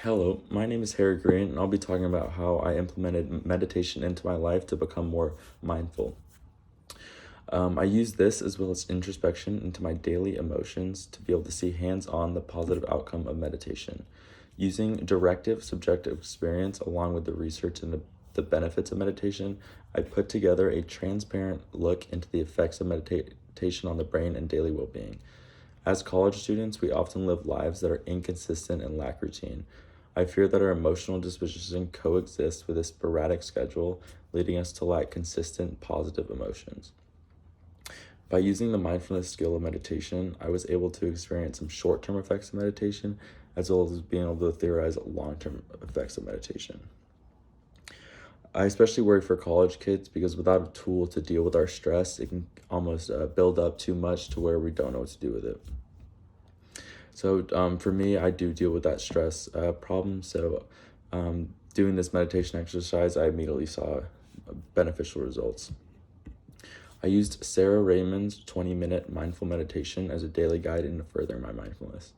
Hello, my name is Harry Green, and I'll be talking about how I implemented meditation into my life to become more mindful. I use this as well as introspection into my daily emotions to be able to see hands on the positive outcome of meditation. Using directive, subjective experience along with the research and the benefits of meditation, I put together a transparent look into the effects of meditation on the brain and daily well being. As college students, we often live lives that are inconsistent and lack routine. I fear that our emotional disposition coexists with a sporadic schedule, leading us to lack consistent positive emotions. By using the mindfulness skill of meditation, I was able to experience some short term effects of meditation, as well as being able to theorize long term effects of meditation. I especially worry for college kids because without a tool to deal with our stress, it can almost build up too much to where we don't know what to do with it. So for me, I do deal with that stress problem. So doing this meditation exercise, I immediately saw beneficial results. I used Sarah Raymond's 20-minute mindful meditation as a daily guide into furthering my mindfulness.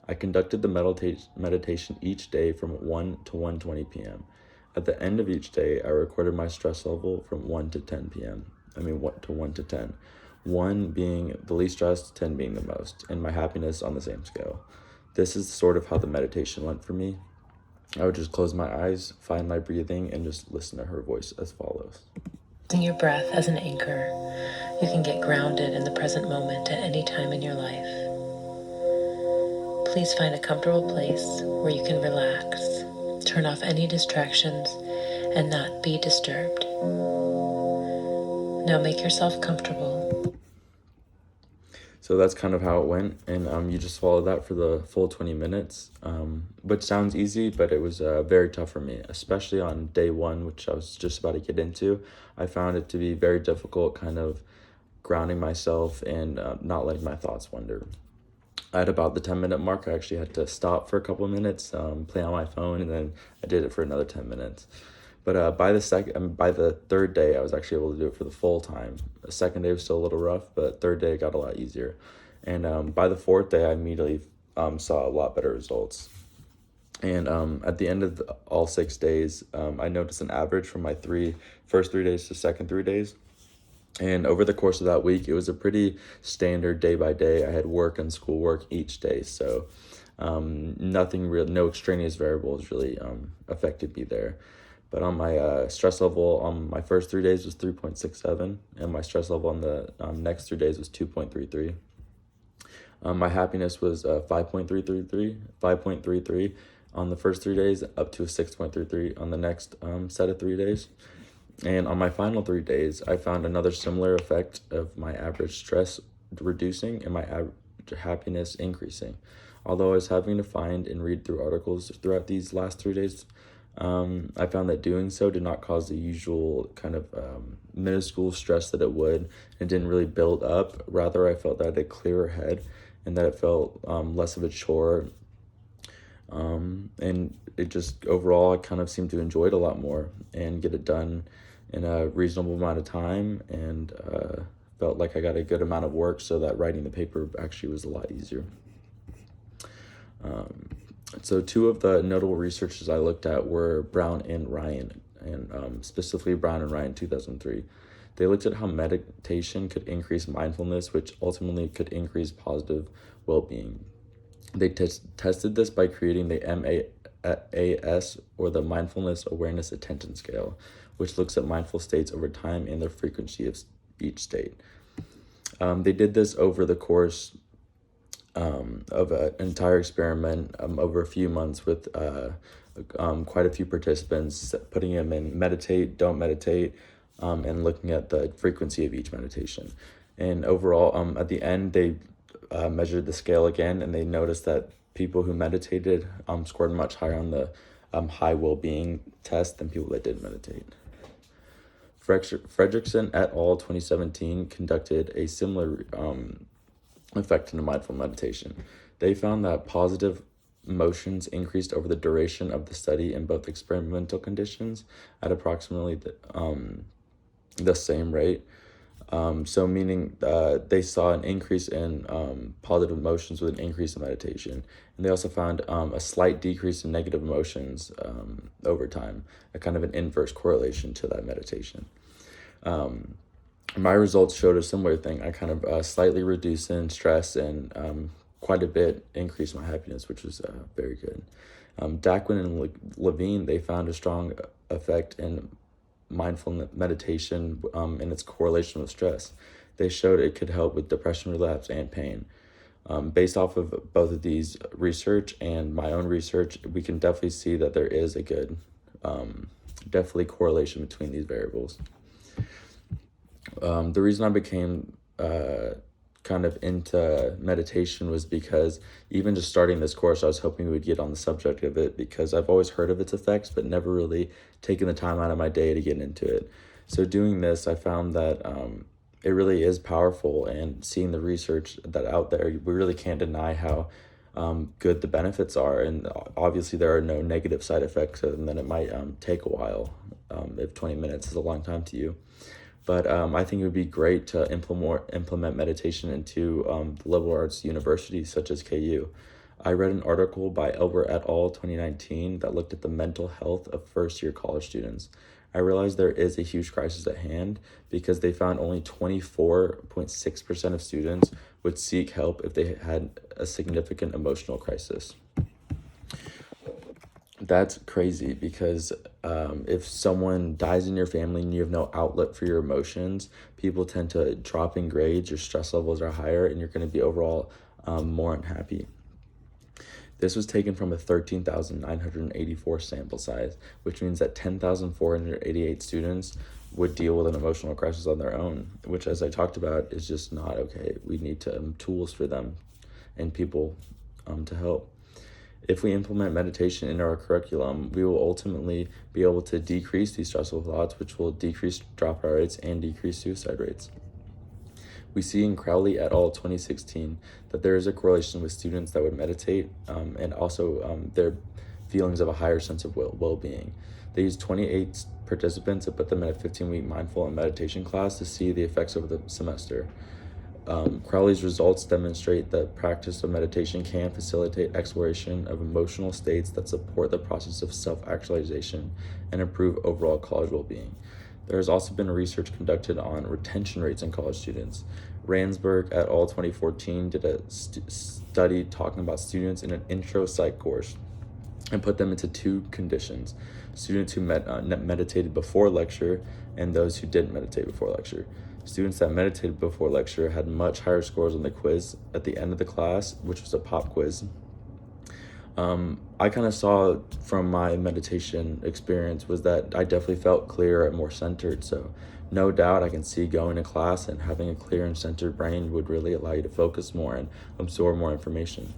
I conducted the meditation each day from 1 to 1:20 p.m. At the end of each day, I recorded my stress level from 1 to 10 p.m. What to 1 to 10. 1 being the least stressed, 10 being the most, and my happiness on the same scale. This is sort of how the meditation went for me. I would just close my eyes, find my breathing, and just listen to her voice as follows. Using your breath as an anchor, you can get grounded in the present moment at any time in your life. Please find a comfortable place where you can relax, turn off any distractions, and not be disturbed. Now make yourself comfortable. So that's kind of how it went, and you just follow that for the full 20 minutes, which sounds easy, but it was very tough for me, especially on day one, which I was just about to get into. I found it to be very difficult, kind of grounding myself and not letting my thoughts wander. At about the 10-minute mark, I actually had to stop for a couple of minutes, play on my phone, and then I did it for another 10 minutes. But by the third day, I was actually able to do it for the full time. The second day was still a little rough, but third day got a lot easier. And by the fourth day, I immediately saw a lot better results. And at the end of all 6 days, I noticed an average from my first 3 days to second 3 days. And over the course of that week, it was a pretty standard day by day. I had work and schoolwork each day, so nothing real, no extraneous variables really affected me there. But on my stress level, on my first 3 days was 3.67, and my stress level on the next 3 days was 2.33. My happiness was 5.33 on the first 3 days, up to a 6.33 on the next set of 3 days. And on my final 3 days, I found another similar effect of my average stress reducing and my average happiness increasing. Although I was having to find and read through articles throughout these last 3 days, I found that doing so did not cause the usual kind of minuscule stress that it would. It didn't really build up. Rather, I felt that I had a clearer head and that it felt less of a chore. And it just overall, I kind of seemed to enjoy it a lot more and get it done in a reasonable amount of time, and felt like I got a good amount of work, so that writing the paper actually was a lot easier. So two of the notable researchers I looked at were Brown and Ryan, and specifically Brown and Ryan 2003. They looked at how meditation could increase mindfulness, which ultimately could increase positive well-being. They tested this by creating the MAS, or the Mindfulness Awareness Attention Scale, which looks at mindful states over time and the frequency of each state. They did this over the course of an entire experiment over a few months with quite a few participants, putting them in meditate, don't meditate, and looking at the frequency of each meditation. And overall, at the end, they measured the scale again, and they noticed that people who meditated scored much higher on the high well-being test than people that didn't meditate. Fredrickson et al. 2017 conducted a similar effect into mindful meditation. They found that positive emotions increased over the duration of the study in both experimental conditions at approximately the same rate. So meaning they saw an increase in positive emotions with an increase in meditation. And they also found a slight decrease in negative emotions over time, a kind of an inverse correlation to that meditation. My results showed a similar thing. I kind of slightly reduced in stress and quite a bit increased my happiness, which was very good. Daquin and Levine, they found a strong effect in mindful meditation and its correlation with stress. They showed it could help with depression relapse and pain. Based off of both of these research and my own research, we can definitely see that there is a good, definitely correlation between these variables. The reason I became kind of into meditation was because even just starting this course, I was hoping we would get on the subject of it because I've always heard of its effects, but never really taken the time out of my day to get into it. So doing this, I found that it really is powerful, and seeing the research that out there, we really can't deny how good the benefits are. And obviously there are no negative side effects, and then it might take a while if 20 minutes is a long time to you. But I think it would be great to implement meditation into the liberal arts universities such as KU. I read an article by Elber et al. 2019 that looked at the mental health of first-year college students. I realized there is a huge crisis at hand because they found only 24.6% of students would seek help if they had a significant emotional crisis. That's crazy because if someone dies in your family and you have no outlet for your emotions, people tend to drop in grades, your stress levels are higher, and you're going to be overall more unhappy. This was taken from a 13,984 sample size, which means that 10,488 students would deal with an emotional crisis on their own, which, as I talked about, is just not okay. We need tools for them and people to help. If we implement meditation in our curriculum, we will ultimately be able to decrease these stressful thoughts, which will decrease dropout rates and decrease suicide rates. We see in Crowley et al. 2016 that there is a correlation with students that would meditate and also their feelings of a higher sense of well-being. They used 28 participants and put them in a 15-week mindful and meditation class to see the effects over the semester. Crowley's results demonstrate that practice of meditation can facilitate exploration of emotional states that support the process of self-actualization and improve overall college well-being. There has also been research conducted on retention rates in college students. Ransberg et al. 2014 did a study talking about students in an intro psych course and put them into two conditions: students who meditated before lecture and those who didn't meditate before lecture. Students that meditated before lecture had much higher scores on the quiz at the end of the class, which was a pop quiz. I kind of saw from my meditation experience was that I definitely felt clearer and more centered. So no doubt I can see going to class and having a clear and centered brain would really allow you to focus more and absorb more information.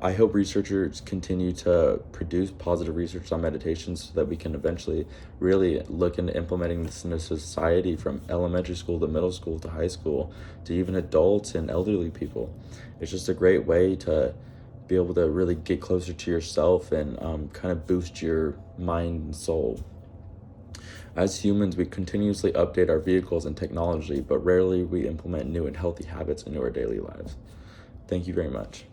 I hope researchers continue to produce positive research on meditation so that we can eventually really look into implementing this in a society, from elementary school to middle school to high school to even adults and elderly people. It's just a great way to be able to really get closer to yourself and kind of boost your mind and soul. As humans, we continuously update our vehicles and technology, but rarely we implement new and healthy habits into our daily lives. Thank you very much.